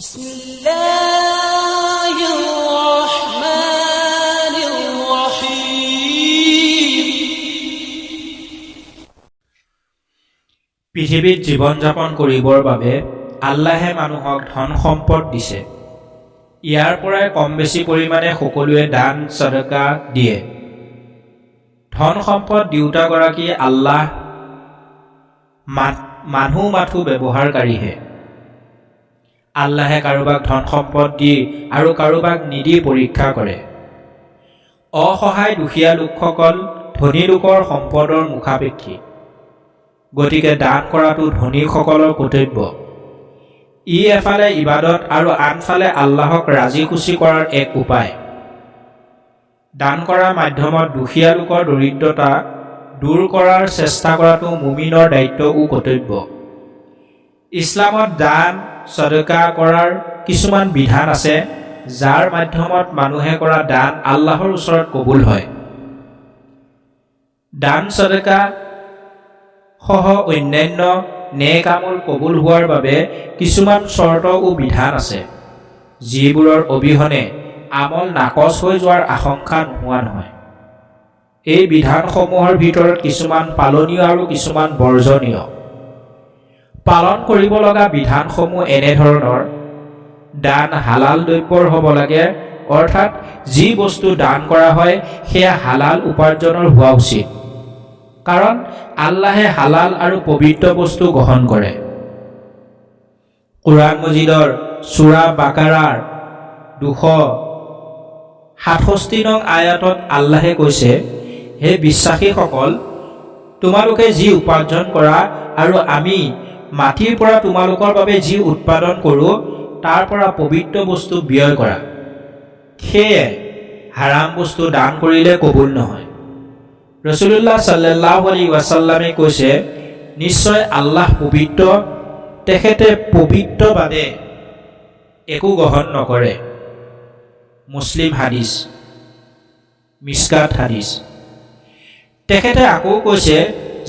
بسم الله الرحمن الرحيم পৃথিৱীত জীৱন যাপন কৰিবৰ বাবে আল্লাহে মানুহক ধন সম্পদ দিছে। ইয়াৰ পৰাই কম বেছি পৰিমাণে সকলোৱে দান সদকা দিয়ে। ধন সম্পদ দিওঁতাগৰাকী আল্লাহ, মানুহ মাথো ব্যৱহাৰকাৰীহে। আল্লাহে কাৰোবাক ধন সম্পদ দি আৰু কাৰোবাক নিদি পৰীক্ষা কৰে। অসহায় দুখীয়া লোকসকল ধনী লোকৰ সম্পদৰ মুখাপেক্ষী। গতিকে দান কৰাটো ধনীসকলৰ কৰ্তব্য। ই এফালে ইবাদত আৰু আনফালে আল্লাহক ৰাজি খুচি কৰাৰ এক উপায়। দান কৰাৰ মাধ্যমত দুখীয়া লোকৰ দৰিদ্ৰতা দূৰ কৰাৰ চেষ্টা কৰাটো মুমিনৰ দায়িত্ব ও কৰ্তব্য। ইছলামত দান সদকা কৰাৰ কিছুমান বিধান আছে, যাৰ মাধ্যমত মানুহে কৰা দান আল্লাহৰ ওচৰত কবুল হয়। দান সদকা সহ অন্যান্য নেক আমল কবুল হোৱাৰ বাবে কিছুমান চৰ্ত ও বিধান আছে, যিবোৰৰ অবিহনে আমল নাকচ হৈ যোৱাৰ আশংকা নোহোৱা নহয়। এই বিধানসমূহৰ ভিতৰত কিছুমান পালনীয় আৰু কিছুমান বৰ্জনীয়। পালন কৰিব লগা বিধানসমূহ এনেধৰণৰ: দান হালাল দ্ৰব্যৰ হ'ব লাগে, অৰ্থাৎ যি বস্তু দান কৰা হয় সেয়া হালাল উপাৰ্জনৰ হোৱা উচিত, কাৰণ আল্লাহে হালাল আৰু পবিত্ৰ বস্তু গ্ৰহণ কৰে। কুৰাণ মজিদৰ সূৰা বাকাৰাৰ 267 নং আয়াতত আল্লাহে কৈছে, হে বিশ্বাসীসকল, তোমালোকে যি উপাৰ্জন কৰা আৰু আমি মাটিৰ পৰা তোমালোকৰ বাবে যি উৎপাদন কৰোঁ তাৰ পৰা পবিত্ৰ বস্তু ব্যয় কৰা। সেয়ে হাৰাম বস্তু দান কৰিলে কবুল নহয়। ৰাসূলুল্লাহ সাল্লাল্লাহু আলাইহি ওয়াসাল্লামে কৈছে, নিশ্চয় আল্লাহ পবিত্ৰ, তেখেতে পবিত্ৰ বাদে একো গ্ৰহণ নকৰে। মুছলিম হাদিছ, মিশকাত হাদিছ। তেখেতে আকৌ কৈছে,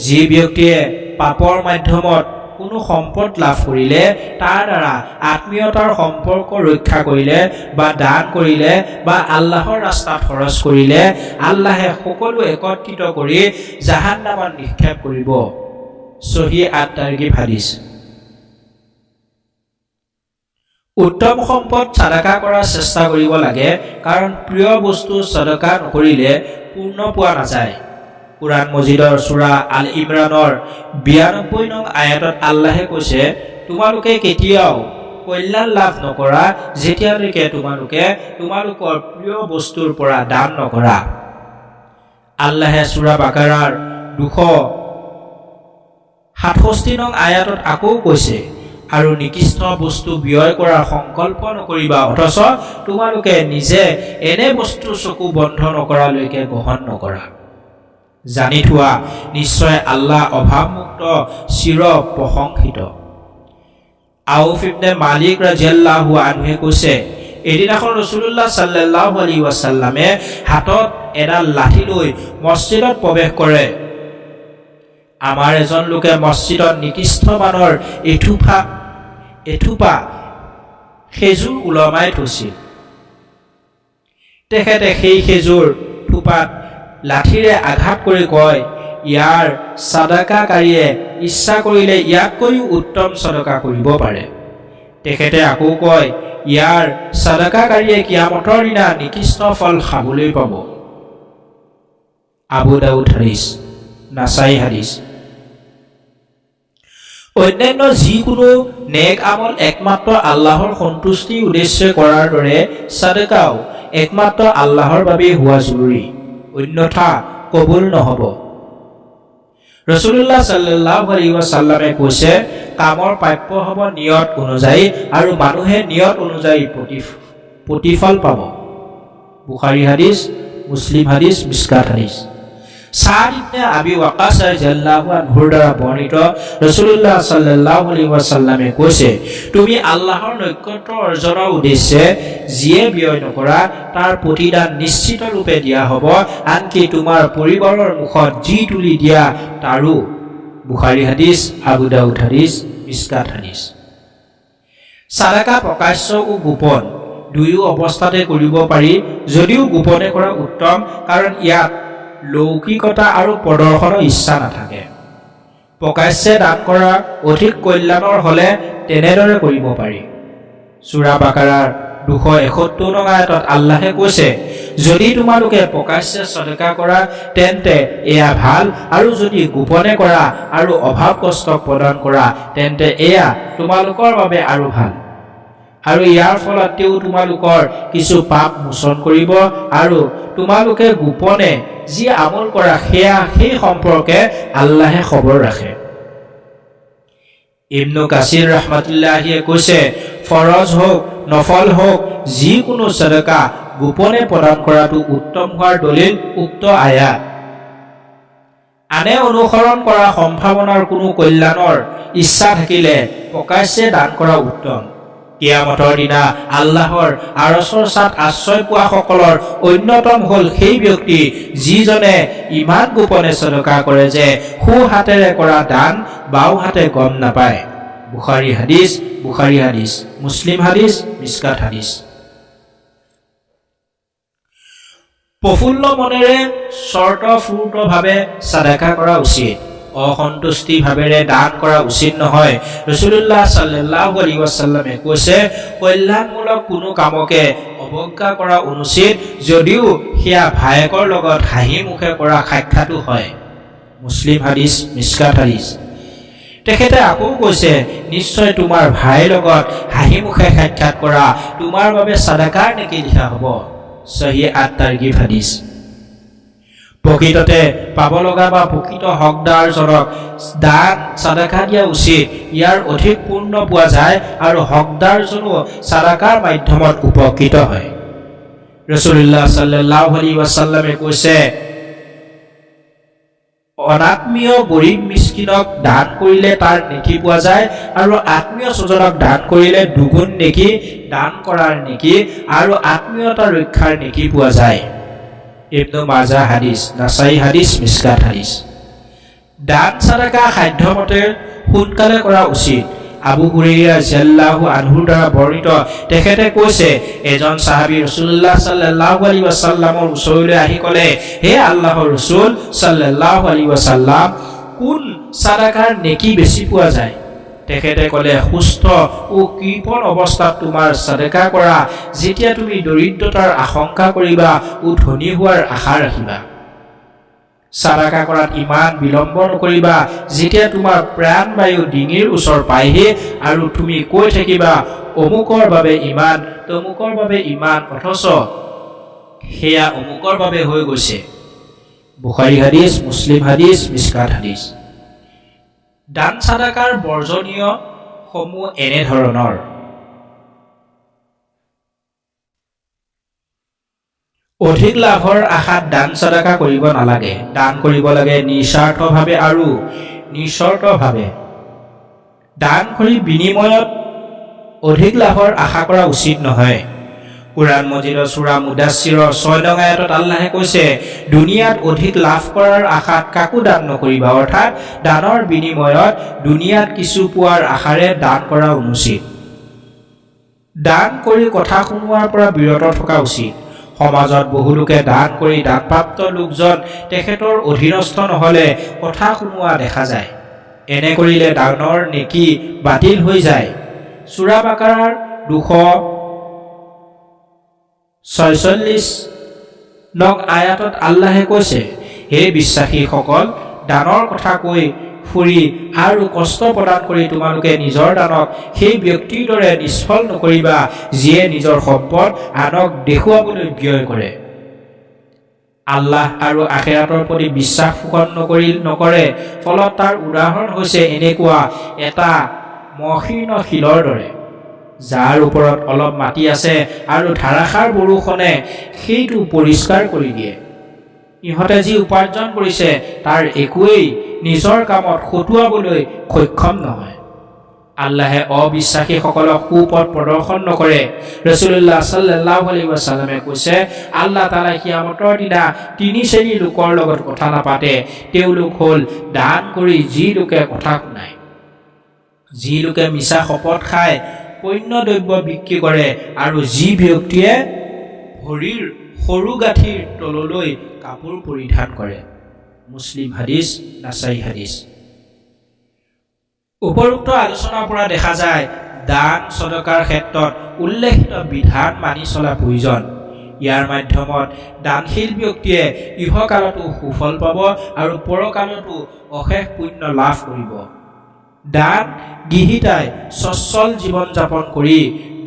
যি ব্যক্তিয়ে পাপৰ মাধ্যমত কোনো সম্পদ লাভ কৰিলে, তাৰ দ্বাৰা আত্মীয়তাৰ সম্পৰ্ক ৰক্ষা কৰিলে বা দান কৰিলে বা আল্লাহৰ ৰাস্তাত খৰচ কৰিলে, আল্লাহে সকলো একত্ৰিত কৰি জাহান্নামত নিক্ষেপ কৰিব। সহিহ আত-তাৰগিব হাদিছ। উত্তম সম্পদ সাদকা কৰাৰ চেষ্টা কৰিব লাগে, কাৰণ প্ৰিয় বস্তু সদকা নকৰিলে পূৰ্ণ পোৱা নাযায়। কুৰাণ মজিদৰ সূৰা আল ইমৰানৰ 92 নং আয়াতত আল্লাহে কৈছে, তোমালোকে কেতিয়াও কল্যাণ লাভ নকৰা যেতিয়ালৈকে তোমালোকৰ প্ৰিয় বস্তুৰ পৰা দান নকৰা। আল্লাহে সূৰা বাকাৰাৰ 267 নং আয়াতত আকৌ কৈছে, আৰু নিকৃষ্ট বস্তু ব্যয় কৰাৰ সংকল্প নকৰিবা, অথচ তোমালোকে নিজে এনে বস্তু চকু বন্ধ নকৰালৈকে গ্ৰহণ নকৰা। জানি থোৱা, নিশ্চয় আল্লাহ অভাৱমুক্ত, চিৰ প্ৰশংসিত। আউফ ইবনে মালিক ৰাদিয়াল্লাহু আনহুৱে কৈছে, এদিনাখন ৰাসূলুল্লাহ সাল্লাল্লাহু আলাইহি ওয়াসাল্লামে হাতত এডাল লাঠি লৈ মছজিদত প্ৰৱেশ কৰে। আমাৰ এজন লোকে মছজিদত নিকৃষ্ট মানৰ এথোপা খেজুৰ ওলমাই থৈছিল। তেখেতে সেই খেজুৰ থোপাত লাঠিৰে আঘাত কৰি কয়, ইয়াৰ সাদকাকাৰীয়ে ইচ্ছা কৰিলে ইয়াতকৈও উত্তম সদকা কৰিব পাৰে। তেখেতে আকৌ কয়, ইয়াৰ সাদকাকাৰীয়ে কিয়ামতৰ দিনা নিকৃষ্ট ফল খাবলৈ পাব। আবু দাউদ হাদিছ, নাসাই হাদিছ। অন্যান্য যিকোনো নেক আমল একমাত্ৰ আল্লাহৰ সন্তুষ্টিৰ উদ্দেশ্যে কৰাৰ দৰে সাদকাও একমাত্ৰ আল্লাহৰ বাবে হোৱা জৰুৰী, অন্যথা কবুল নহব। ৰাসূলুল্লাহ সাল্লাল্লাহু আলাইহি ওয়াসাল্লামে কৈছে, কামৰ প্ৰাপ্য হ'ব নিয়ত অনুযায়ী, আৰু মানুহে নিয়ত অনুযায়ী প্ৰতিফল পাব। বুখাৰী হাদিছ, মুছলিম হাদিছ, মিশকাত হাদিছ। সাদ ইবনে আবি ওয়াক্কাছ ৰাদিয়াল্লাহু আনহুৰ দ্বাৰা বৰ্ণিত, ৰাসূলুল্লাহ সাল্লাল্লাহু আলাইহি ওয়াসাল্লামে কৈছে, তুমি আল্লাহৰ নৈকট্য অৰ্জনৰ উদ্দেশ্যে যিয়ে ব্যয় নকৰা তাৰ প্ৰতিদান নিশ্চিত ৰূপে দিয়া হ'ব, আনকি তোমাৰ পৰিবাৰৰ মুখত যি তুলি দিয়া তাৰো। বুখাৰী হাদিছ, আবু দাউদ হাদিছ, মিশকাত হাদিছ। সাদাকা প্ৰকাশ্য ও গোপন দুয়ো অৱস্থাতে কৰিব পাৰি, যদিও গোপনে কৰা উত্তম, কাৰণ ইয়াত লৌকিকতা আৰু প্ৰদৰ্শনৰ ইচ্ছা নাথাকে। প্ৰকাশ্যে দান কৰা অধিক কল্যাণৰ হ'লে তেনেদৰে কৰিব পাৰি। সূৰা বাকাৰাৰ 271 নং আয়াতত আল্লাহে কৈছে, যদি তোমালোকে প্ৰকাশ্যে সদকা কৰা তেন্তে এয়া ভাল, আৰু যদি গোপনে কৰা আৰু অভাৱ কষ্টক প্ৰদান কৰা তেন্তে এয়া তোমালোকৰ বাবে আৰু ভাল। আৰু ইয়াৰ ফলত তেওঁ তোমালোকৰ কিছু পাপ মোচন কৰিব, আৰু তোমালোকে গোপনে যি আমল কৰা সেয়া সেই সম্পৰ্কে আল্লাহে খবৰ ৰাখে। ইবনু কাছিৰ ৰাহমাতুল্লাহিয়ে কৈছে, ফৰজ হওক নফল হওক যিকোনো সদকা গোপনে প্ৰদান কৰাটো উত্তম হোৱাৰ দলিল উক্ত আয়াত। আনে অনুসৰণ কৰা সম্ভাৱনাৰ কোনো কল্যাণৰ ইচ্ছা থাকিলে প্ৰকাশ্যে দান কৰা উত্তম। কিয়ামতৰ দিনা আল্লাহৰ আৰশৰ ছাত আশ্ৰয় পোৱা সকলৰ অন্যতম হ'ল সেই ব্যক্তি যিজনে ইমান গোপনে সদকা কৰে যে সোঁ হাতেৰে কৰা দান বাওঁ হাতে গম নাপায়। বুখাৰী হাদিছ, মুছলিম হাদিছ, মিছকাত হাদিছ। প্ৰফুল্ল মনেৰে স্বতঃস্ফূৰ্তভাৱে সাদাকা কৰা উচিত। অসন্তুষ্টি ভাৱেৰে দান কৰা উচিত নহয়। ৰাসূলুল্লাহ সাল্লাল্লাহু আলাইহি ওয়াসাল্লামে কৈছে, কল্যাণমূলক কোনো কামকে অৱজ্ঞা কৰা অনুচিত, যদিও সেয়া ভায়েকৰ লগত হাঁহি মুখে কৰা সাক্ষাতো হয়। মুছলিম হাদিছ, মিছকাত হাদিছ। তেখেতে আকৌ কৈছে, নিশ্চয় তোমাৰ ভাইৰ লগত হাঁহি মুখে সাক্ষাৎ কৰা তোমাৰ বাবে সাদাকাৰ নেকি লিখা হ'ব। সহিহ আত-তাৰগিব হাদিছ। প্ৰকৃততে পাব লগা বা প্ৰকৃত হকদাৰজনক দান সাদাকা দিয়া উচিত। ইয়াৰ অধিক পূৰ্ণ পোৱা যায় আৰু হকদাৰজনো সাদাকাৰ মাধ্যমত উপকৃত হয়। ৰাসূলুল্লাহ সাল্লাল্লাহু আলাইহি ওয়াসাল্লামে কৈছে, অনাত্মীয় গৰীব মিস্কিনক দান কৰিলে তাৰ নেকি পোৱা যায়, আৰু আত্মীয় স্বজনক দান কৰিলে দুগুণ নেকি, দান কৰাৰ নেকি আৰু আত্মীয়তা ৰক্ষাৰ নেকি পোৱা যায়। ইবনু মাজাহ হাদিছ, নাসাই হাদিছ, মিছকাত হাদিছ। দান সাদাকা সাধ্যমতে সোনকালে কৰা উচিত। আবু হুৰাইৰা ৰাদিয়াল্লাহু আনহুৰ দ্বাৰা বৰ্ণিত, তেখেতে কৈছে, এজন সাহাবী ৰাসূলুল্লাহ সাল্লাল্লাহু আলাইহি ওয়াসাল্লামৰ ওচৰলৈ আহি ক'লে, হে আল্লাহৰ ৰাসূল সাল্লাল্লাহু আলাইহি ওয়াসাল্লাম, কোন সাদাকাৰ নেকি বেছি পোৱা যায়? তেখেতে ক'লে, সুস্থ ও কৃপণ অৱস্থাত তোমাৰ সাদাকা কৰা, যেতিয়া তুমি দৰিদ্ৰতাৰ আশংকা কৰিবা ও ধনী হোৱাৰ আশা ৰাখিবা। সাদাকা কৰাত ইমান বিলম্ব নকৰিবা, যেতিয়া তোমাৰ প্ৰাণবায়ু ডিঙিৰ ওচৰ পায়হি আৰু তুমি কৈ থাকিবা, অমুকৰ বাবে ইমান, তমুকৰ বাবে ইমান, অথচ সেয়া অমুকৰ বাবে হৈ গৈছে। বুখাৰী হাদিছ, মুছলিম হাদিছ, মিছকাত হাদিছ। দান সাদাকাৰ বৰ্জনীয় সমূহ এনেধৰণৰ: অধিক লাভৰ আশাত দান সাদাকা কৰিব নালাগে। দান কৰিব লাগে নিস্বাৰ্থভাৱে আৰু নিস্বাৰ্থভাৱে। দান কৰি বিনিময়ত অধিক লাভৰ আশা কৰা উচিত নহয়। কুৰাণ মজিদৰ সূৰা মুদাচ্ছিৰৰ 6 নং আয়াতত আল্লাহে কৈছে, দুনিয়াত অধিক লাভ কৰাৰ আশাত কাকো দান নকৰিবা, অৰ্থাৎ দানৰ বিনিময়ত দুনিয়াত কিছু পোৱাৰ আশাৰে দান কৰা অনুচিত। দান কৰি কথা শুনোৱাৰ পৰা বিৰত থকা উচিত। সমাজত বহু লোকে দান কৰি দানপ্ৰাপ্ত লোকজন তেখেতৰ অধীনস্থ নহ'লে কথা শুনোৱা দেখা যায়। এনে কৰিলে দানৰ নেকি বাতিল হৈ যায়। সূৰা বাকাৰাৰ 246 নং আয়াতত আল্লাহে কৈছে, হে বিশ্বাসীসকল, দানৰ কথা কৈ ফুৰি আৰু কষ্ট প্ৰদান কৰি তোমালোকে নিজৰ দানক সেই ব্যক্তিৰ দৰে নিষ্ফল নকৰিবা, যিয়ে নিজৰ সম্পদ আনক দেখুৱাবলৈ ব্যয় কৰে। আল্লাহ আৰু আখিৰাতৰ প্ৰতি বিশ্বাস পোষণ নকৰে, ফলত তাৰ উদাহৰণ হৈছে এনেকুৱা এটা মসৃণ শিলৰ দৰে, যাৰ ওপৰত অলপ মাটি আছে আৰু ধাৰাসাৰ বৰষুণে সেইটো পৰিষ্কাৰ কৰি দিয়ে। ইহঁতে যি উপাৰ্জন কৰিছে তাৰ একোৱেই নিজৰ কামত খটুৱাবলৈ সক্ষম নহয়। আল্লাহে অবিশ্বাসীসকলক সুপথ প্ৰদৰ্শন নকৰে। ৰাসূলুল্লাহ সাল্লাল্লাহু আলাইহি ওয়াসাল্লামে কৈছে, আল্লাহ তাআলাই কিয়ামতৰ দিনা 3 শ্ৰেণীৰ লোকৰ লগত কথা নাপাতে। তেওঁলোক হ'ল দান কৰি যি লোকে কথা শুনায়, যি লোকে মিছা শপত খায় পণ্য দ্ৰব্য বিক্ৰী কৰে আৰু যি ব্যক্তিয়ে ভৰিৰ সৰু গাঁঠিৰ তললৈ কাপোৰ পৰিধান কৰে। মুছলিম হাদিছ, নাছাই হাদিছ। উপৰোক্ত আলোচনাৰ পৰা দেখা যায় দান সদকাৰ ক্ষেত্ৰত উল্লেখিত বিধান মানি চলা প্ৰয়োজন। ইয়াৰ মাধ্যমত দানশীল ব্যক্তিয়ে ইহকালতো সুফল পাব আৰু পৰকালতো অশেষ পুণ্য লাভ কৰিব। দান গৃহীতাই সচ্ছল জীৱন যাপন কৰি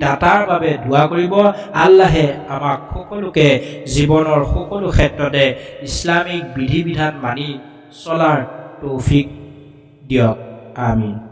দাতাৰ বাবে দোৱা কৰিব। আল্লাহে আমাক সকলোকে জীৱনৰ সকলো ক্ষেত্ৰতে ইছলামিক বিধি বিধান মানি চলাৰ তৌফিক দিয়ক। আমিন।